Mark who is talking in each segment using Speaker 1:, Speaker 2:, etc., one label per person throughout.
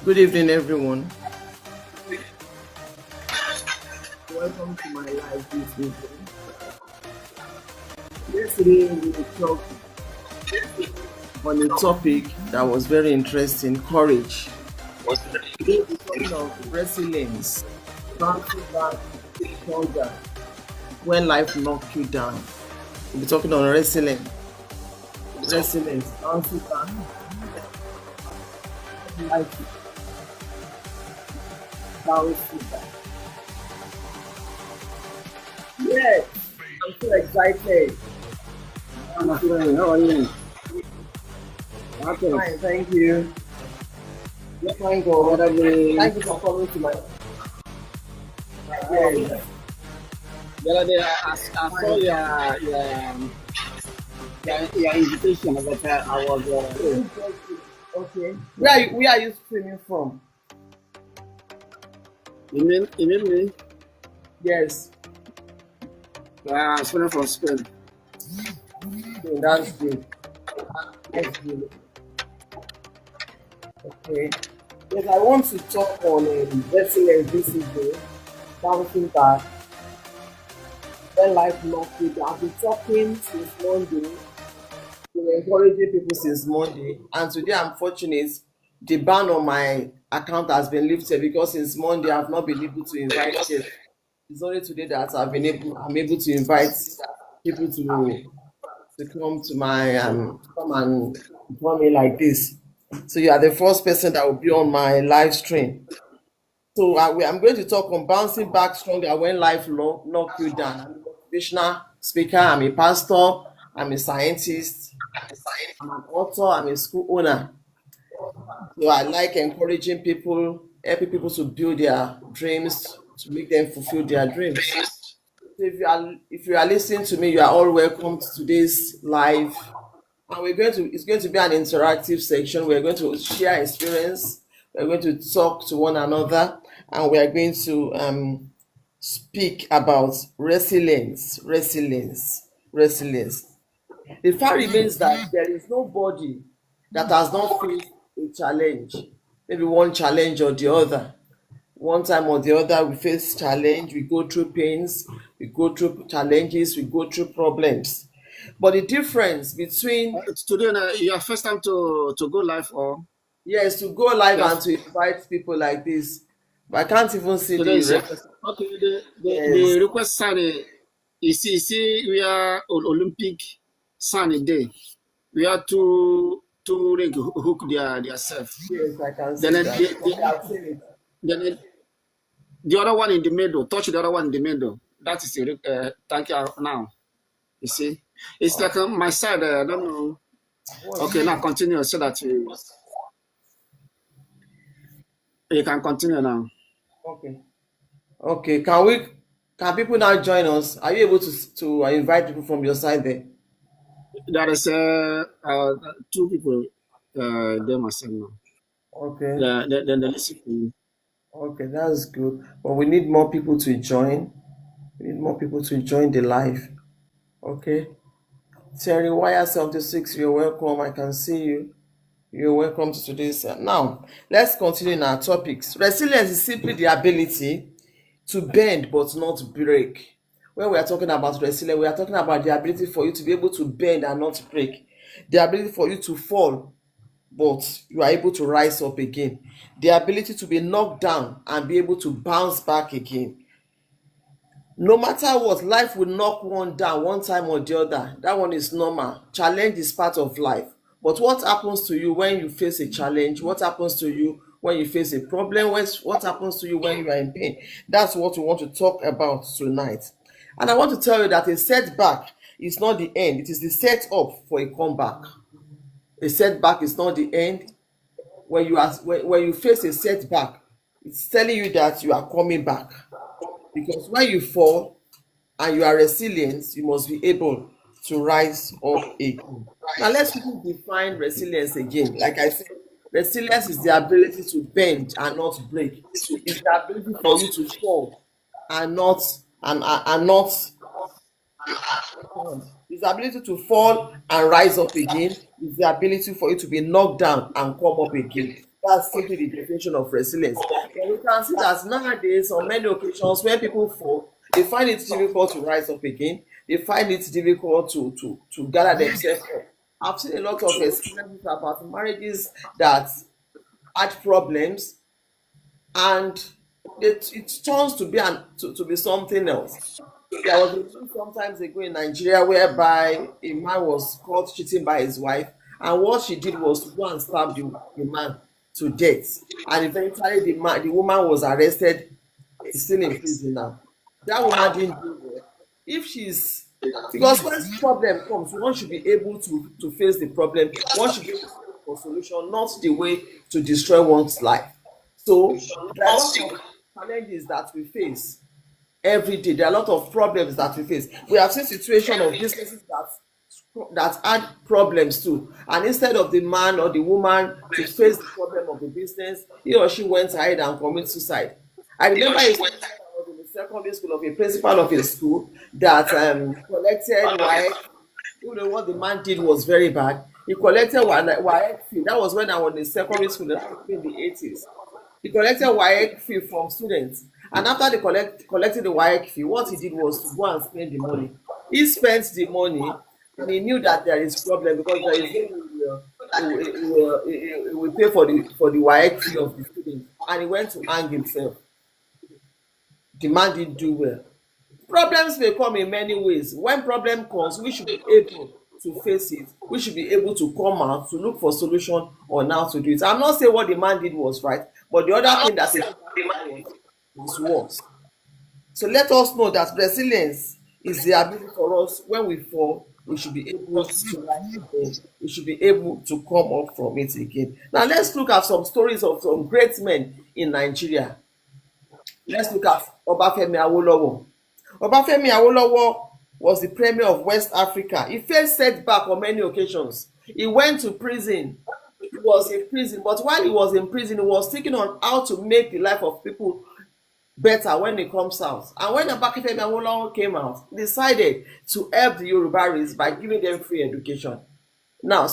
Speaker 1: Good evening, everyone. Welcome to my live this evening. Yesterday, we talked on a topic that was very interesting: courage. Today, we're talking of resilience, bouncing back stronger when life knocks you down. We'll be talking on resilience, bouncing back when life bounces back. Yes, I'm so excited.
Speaker 2: My friend, how are you? Okay.
Speaker 1: Fine, thank you.
Speaker 2: Yes, fine, go. What are we?
Speaker 1: Thank you for coming to my.
Speaker 2: How are you?
Speaker 1: Yes,
Speaker 2: The other day, I saw
Speaker 1: fine.
Speaker 2: your invitation, but I was.
Speaker 1: Okay. Where are you streaming from?
Speaker 2: You mean me?
Speaker 1: Yes.
Speaker 2: I'm speaking from Spain.
Speaker 1: Okay, that's good. That's good. Okay. Yes, I want to talk on resilience this evening, bouncing back when life knocks you down. I've been talking since Monday, been encouraging people since Monday, and today I'm fortunate. The ban on my account has been lifted because since Monday I've not been able to invite guests. It's only today that I'm able to invite people to come to my come and join me like this. So you are the first person that will be on my live stream. So I'm going to talk on bouncing back stronger when life knock you down. I'm a motivational speaker. I'm a pastor. I'm a scientist. I'm an author. I'm a school owner. So I like encouraging people, helping people to build their dreams, to make them fulfill their dreams. So if you are listening to me, you are all welcome to today's live. And it's going to be an interactive section. We're going to share experience. We're going to talk to one another, and we are going to speak about resilience. The fact remains that there is nobody that has not faced a challenge, maybe one challenge or the other. One time or the other, we face challenge, we go through pains, we go through challenges, we go through problems. But the difference between
Speaker 2: Today, your first time to go live, or
Speaker 1: yes, to go live and
Speaker 2: yes?
Speaker 1: to invite people like this, but I can't even see
Speaker 2: Today
Speaker 1: the
Speaker 2: is
Speaker 1: reference.
Speaker 2: okay. The
Speaker 1: Yes,
Speaker 2: request sign. You see, we are Olympic sign day. We are two ring hook their self.
Speaker 1: yes, I can
Speaker 2: Then
Speaker 1: see that. I've
Speaker 2: the,
Speaker 1: seen it.
Speaker 2: then the other one in the middle, touch the other one in the middle. That is the thank you now. You see, it's like my side. I don't know. Okay, now continue so that you can continue now.
Speaker 1: Okay. Okay. Can people now join us? Are you able to invite people from your side there?
Speaker 2: There is two people. They myself now.
Speaker 1: Okay.
Speaker 2: Then they listen to you.
Speaker 1: Okay, that's good. But we need more people to join. We need more people to join the live. Okay. Terry Wire 76, you're welcome. I can see you. You're welcome to today's. Now, let's continue in our topics. Resilience is simply the ability to bend but not break. When we are talking about resilience, we are talking about the ability for you to be able to bend and not break. The ability for you to fall, but you are able to rise up again. The ability to be knocked down and be able to bounce back again. No matter what, life will knock one down one time or the other. That one is normal. Challenge is part of life. But what happens to you when you face a challenge? What happens to you when you face a problem? What happens to you when you are in pain? That's what we want to talk about tonight. And I want to tell you that a setback is not the end, it is the setup for a comeback. A setback is not the end. When you face a setback, it's telling you that you are coming back. Because when you fall and you are resilient, you must be able to rise up again. Now let's quickly define resilience again. Like I said, resilience is the ability to bend and not break. It's the ability for you to fall and not and not it's the ability to fall and rise up again. It's the ability for you to be knocked down and come up again. That's simply the definition of resilience. But we can see that nowadays, on many occasions, when people fall, they find it difficult to rise up again. They find it difficult to gather themselves up. I've seen a lot of experiences about marriages that had problems, and it turns to be to be something else. There was a news sometimes ago in Nigeria whereby a man was caught cheating by his wife, and what she did was to go and stab the man to death. And eventually, the woman was arrested, still in prison now. That woman didn't do well. If she's because when problem comes, one should be able to face the problem. One should be able to look for solution, not the way to destroy one's life. So there are a lot of challenges that we face every day. There are a lot of problems that we face. We have seen situation of businesses that had problems too, and instead of the man or the woman to face the problem of the business, he or she went ahead and commit suicide. I remember a situation I was in the secondary school of a principal of a school that collected wife. You know what the man did was very bad. He collected WAEC fee. That was when I was in secondary school, that was in the 80s. He collected WAEC fee from students, and after they collected the WAEC fee, what he did was to go and spend the money. He spent the money, and he knew that there is problem because there is he will pay for the WAEC fee of the student, and he went to hang himself. The man didn't do well. Problems may come in many ways. When problem comes, we should be able to face it. We should be able to come out to look for solution on how to do it. I'm not saying what the man did was right, but the other thing that was worse. So let us know that resilience is the ability for us when we fall, we should be able to rise again. We should be able to come up from it again. Now let's look at some stories of some great men in Nigeria. Let's look at Obafemi Awolowo. Obafemi Awolowo was the premier of West Africa. He faced setback on many occasions. He went to prison. He was in prison, but while he was in prison, he was thinking on how to make the life of people better when he comes out. And when Obafemi Awolowo came out, he decided to help the Yoruba race by giving them free education. Now,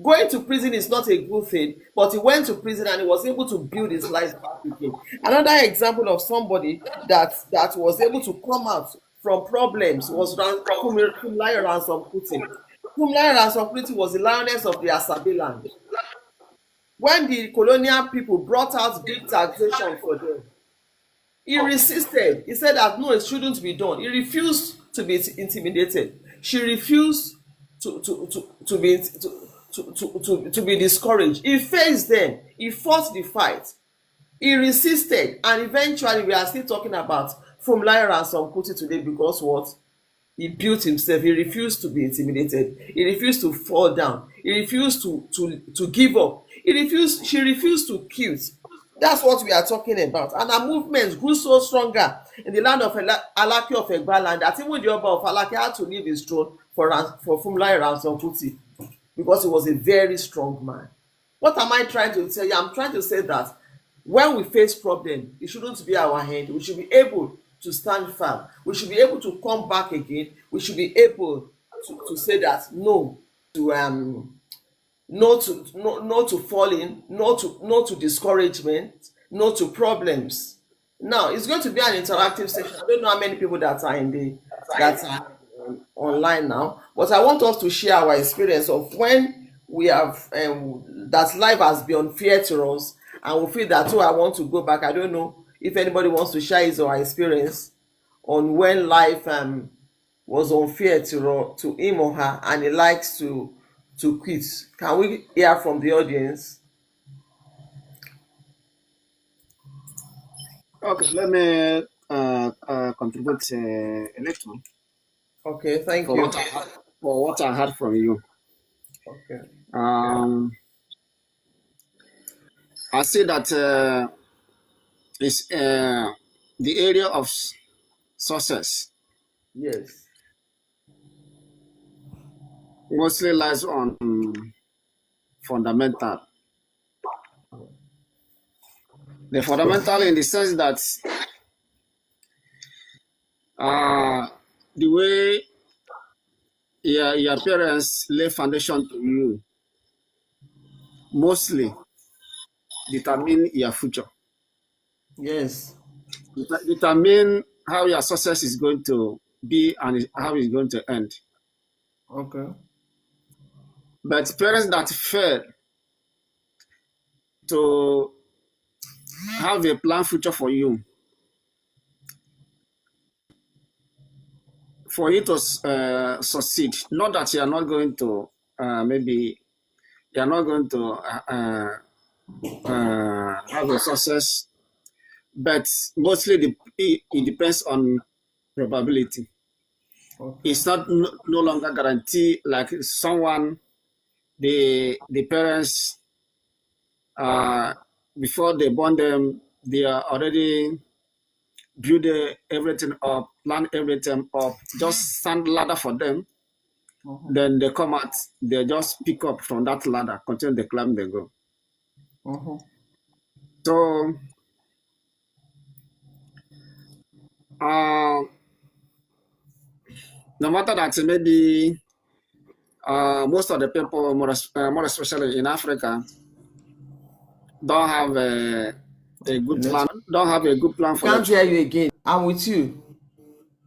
Speaker 1: going to prison is not a good thing, but he went to prison and he was able to build his life back again. Another example of somebody that was able to come out from problems was Funmilayo Ransome Kuti. Funmilayo Ransome Kuti was the lioness of the Asabe land. When the colonial people brought out big taxation for them, he resisted. He said that no, it shouldn't be done. He refused to be intimidated. She refused to be discouraged. He faced them. He fought the fight. He resisted, and eventually we are still talking about Funmilayo Ransome Kuti today because what? He built himself. He refused to be intimidated. He refused to fall down. He refused to give up. She refused to quit. That's what we are talking about. And our movement grew so stronger in the land of Alake of Egbaland that even the Oba of Alake had to leave his throne for Funmilayo Ransome Kuti because he was a very strong man. What am I trying to tell you? I'm trying to say that when we face problem, it shouldn't be our hand. We should be able to stand firm. We should be able to come back again. We should be able to say that no to no to falling, no to discouragement, no to problems. Now it's going to be an interactive session. I don't know how many people that are online now, but I want us to share our experience of when we have that life has been unfair to us and we feel that, oh, I want to go back. I don't know if anybody wants to share his or her experience on when life was unfair to him or her and he likes to quit. Can we hear from the audience?
Speaker 2: Okay, let me contribute a little
Speaker 1: Okay, thank you.
Speaker 2: For what I heard from you.
Speaker 1: Okay.
Speaker 2: I see that it's the area of success
Speaker 1: Yes.
Speaker 2: mostly lies on fundamental. The fundamental in the sense that the way your parents lay foundation to you, mostly determine your future.
Speaker 1: Yes.
Speaker 2: Determine how your success is going to be and how it's going to end.
Speaker 1: Okay.
Speaker 2: But parents that fail to have a plan future for you, for you to succeed, not that you are not going to maybe you are not going to have a success, but mostly it depends on probability.
Speaker 1: Okay.
Speaker 2: It's not no longer guarantee like someone the parents uh, before they born them they are already build everything up, plan everything up, just stand ladder for them.
Speaker 1: Mhm.
Speaker 2: Then they come out, they just pick up from that ladder, continue the climb they go.
Speaker 1: Mhm.
Speaker 2: So uh, no matter that maybe most of the people, more especially in Africa, don't have a
Speaker 1: The
Speaker 2: good plan.
Speaker 1: network.
Speaker 2: Don't have a good plan
Speaker 1: We
Speaker 2: for your.
Speaker 1: can't hear you again. I'm with you.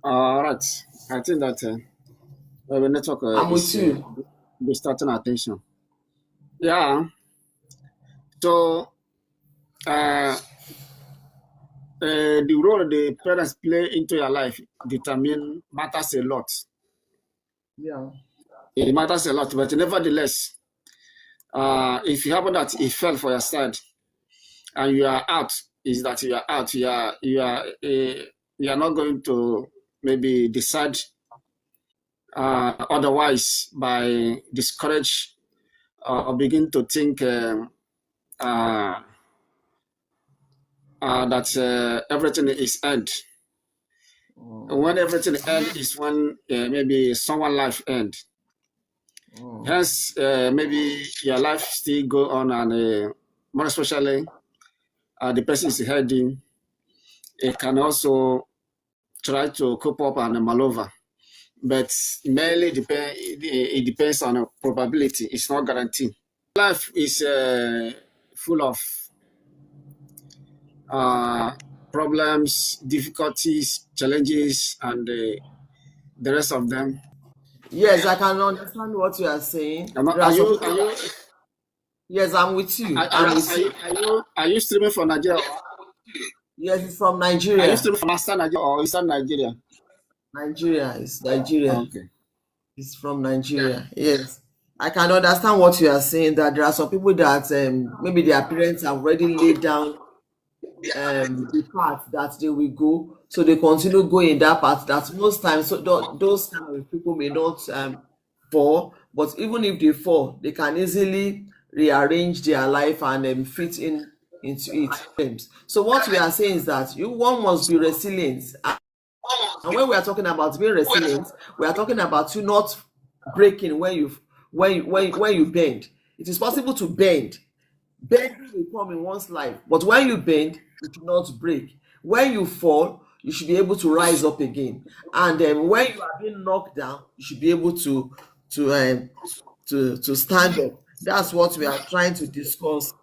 Speaker 2: All right, I think that the network
Speaker 1: I'm
Speaker 2: is
Speaker 1: with you.
Speaker 2: distracting attention. Yeah. So uh, the role the parents play into your life determine matters a lot.
Speaker 1: Yeah.
Speaker 2: It matters a lot, but nevertheless, if you happen that it fell for your side and you are out, is that you are out. You are not going to maybe decide otherwise by discourage or begin to think uh, that everything is end.
Speaker 1: Mm.
Speaker 2: When everything end is when maybe someone life end.
Speaker 1: Mm.
Speaker 2: Hence, maybe your life still go on, and more especially the person is heading, it can also try to cope up and maneuver. But mainly it depends on probability. It's not guaranteed. Life is full of uh, problems, difficulties, challenges, and the rest of them.
Speaker 1: Yes, I can understand what you are saying. There
Speaker 2: Are
Speaker 1: are some
Speaker 2: you
Speaker 1: people that, yes, I'm with you. I'm with you.
Speaker 2: are you streaming from Nigeria?
Speaker 1: Yes, it's from
Speaker 2: Are you
Speaker 1: Nigeria.
Speaker 2: streaming from Eastern Nigeria or Eastern Nigeria?
Speaker 1: Nigeria is Nigeria.
Speaker 2: Okay.
Speaker 1: It's from Nigeria. Yes. I can understand what you are saying, that there are some people that maybe their parents have already laid down the path that they will go, so they continue going in that path. That most times, so those kind of people may not fall, but even if they fall, they can easily rearrange their life and fit in into it. So what we are saying is that one must be resilient. And when we are talking about being resilient, we are talking about you not breaking when you bend. It is possible to bend. Bending will come in one's life, but when you bend, you should not break. When you fall, you should be able to rise up again. And when you are being knocked down, you should be able to um, to stand up. That's what we are trying to discuss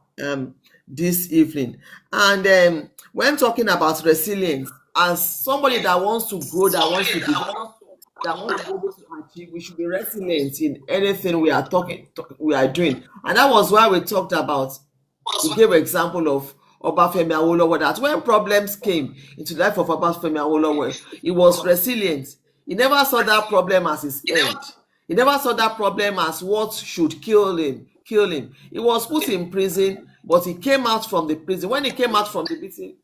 Speaker 1: this evening. And when talking about resilience, as somebody that wants to grow, that wants to develop, that wants to be able to achieve, we should be resilient in anything we are doing. And that was why we talked about, we gave an example of Obafemi Awolowo, that when problems came into the life of Obafemi Awolowo, he was resilient. He never saw that problem as his end. He never saw that problem as what should kill him. He was put in prison, but he came out from the prison. When he came out from the prison,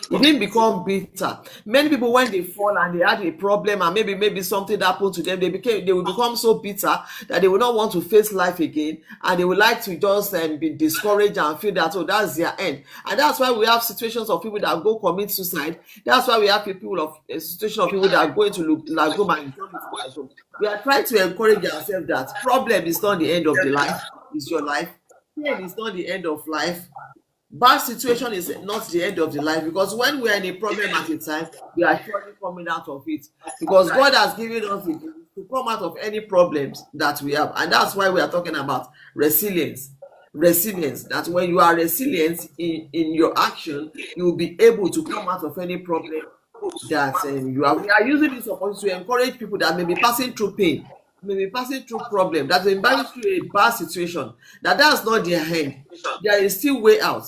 Speaker 1: he didn't become bitter. Many people, when they fall and they had a problem and maybe something happened to them, they will become so bitter that they will not want to face life again, and they would like to just be discouraged and feel that, oh, that's their end. And that's why we have situations of people that go commit suicide. That's why we have people of a situation of people that go into Lagoma and turn into Lagoma. We are trying to encourage ourselves that problem is not the end of the life. It's your life. Pain is not the end of life. Bad situation is not the end of the life, because when we are in a problem at a time, we are surely coming out of it, because God has given us the grace to come out of any problems that we have. And that's why we are talking about resilience. resilience, that when you are resilient in your action, you will be able to come out of any problem that you are. We are using this opportunity to encourage people that may be passing through pain, may be passing through problem, that may be passing through a bad situation, that that's not their end. There is still way out.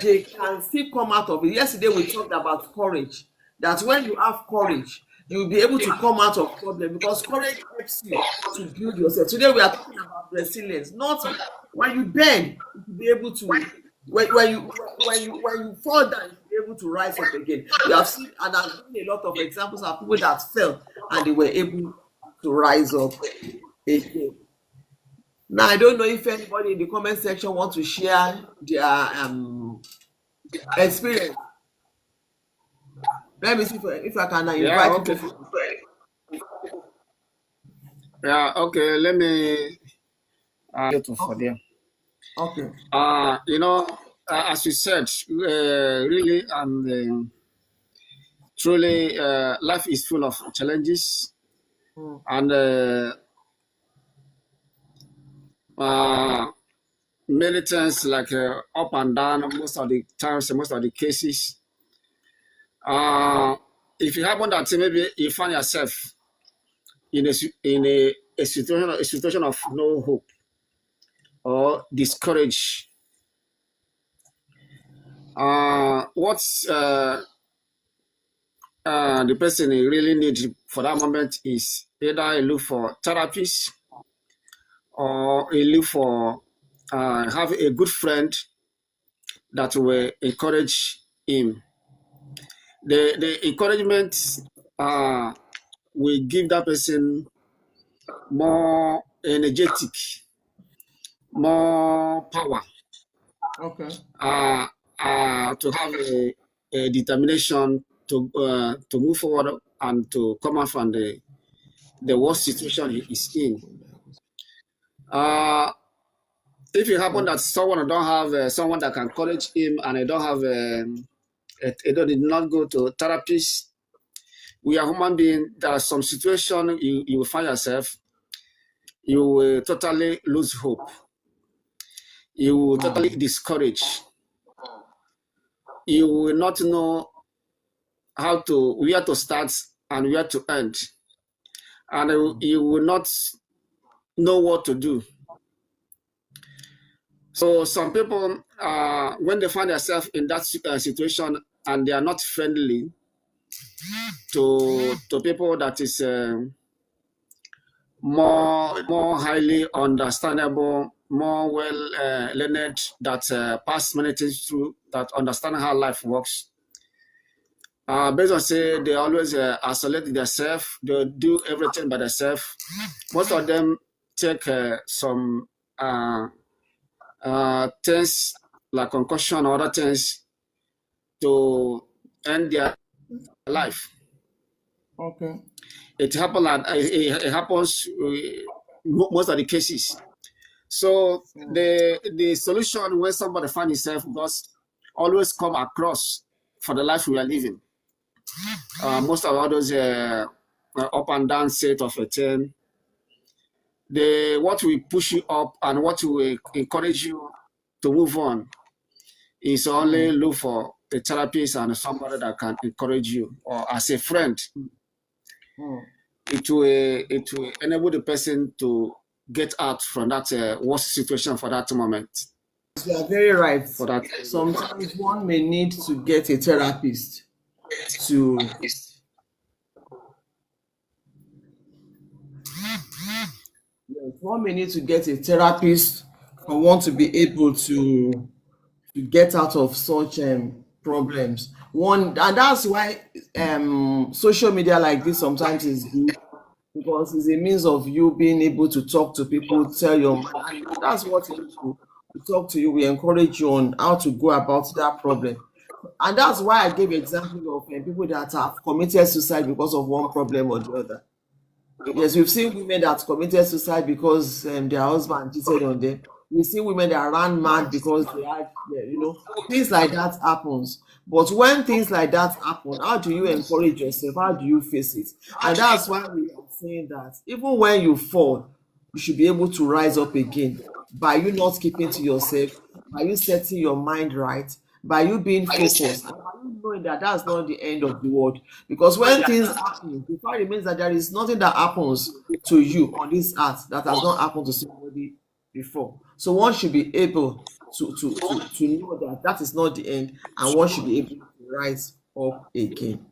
Speaker 1: They can still come out of it. Yesterday we talked about courage, that when you have courage, you'll be able to come out of problem, because courage helps you to build yourself. Today we are talking about resilience, not when you bend, you'll be able to, when you fall down, you'll be able to rise up again. We have seen, and I've seen a lot of examples of people that fell and they were able to rise up again. Now I don't know if anybody in the comment section want to share their experience. Let me see if I can
Speaker 2: Yeah,
Speaker 1: invite
Speaker 2: okay.
Speaker 1: people.
Speaker 2: Yeah, okay. Let me get to for
Speaker 1: Okay.
Speaker 2: them.
Speaker 1: Okay.
Speaker 2: As you said, really, and truly, life is full of challenges,
Speaker 1: Mm.
Speaker 2: and uh, many times, like up and down, most of the times, most of the cases. Uh, if it happen that maybe you find yourself in a situation of no hope or discouraged, what's the person really needs for that moment is either a look for therapists or a look for have a good friend that will encourage him. The encouragement uh, will give that person more energetic, more power
Speaker 1: Okay.
Speaker 2: uh, to have a determination to move forward and to come out from the worst situation he is in. Uh, if it happen that someone don't have someone that can encourage him and they don't have they did not go to therapist, we are human beings. There are some situation you will find yourself, you will totally lose hope. You will totally discourage. You will not know where to start and where to end, and you will not know what to do. So some people, when they find themselves in that situation and they are not friendly to people that is more highly understandable, more well learned, that pass many things through, that understand how life works. Based on say they always isolate themselves, they do everything by themselves. Most of them take some things like concussion or other things to end their life.
Speaker 1: Okay.
Speaker 2: It happens. It happens most of the cases. So the solution when somebody finds himself must always come across for the life we are living. Most of all those up and down state of a thing, the what will push you up and what will encourage you to move on is only look for a therapist and somebody that can encourage you, or as a friend.
Speaker 1: Mm.
Speaker 2: It will enable the person to get out from that worst situation for that moment.
Speaker 1: You are very right.
Speaker 2: For that,
Speaker 1: Sometimes one may need to get a therapist to, yes, one may need to get a therapist for one to be able to get out of such problems. One, and that's why social media like this sometimes is good, because it's a means of you being able to talk to people, tell your mind, and that's what we do. We talk to you, we encourage you on how to go about that problem. And that's why I gave example of people that have committed suicide because of one problem or the other. Yes, we've seen women that committed suicide because their husband cheated on them. We've seen women that ran mad because they had, things like that happens. But when things like that happen, how do you encourage yourself? How do you face it? And that's why we are saying that even when you fall, you should be able to rise up again by you not keeping to yourself, by you setting your mind right, by you being focused, and by you knowing that that's not the end of the world. Because when things happen, the fact remains that there is nothing that happens to you on this earth that has not happened to somebody before. So one should be able to know that that is not the end, and one should be able to rise up again.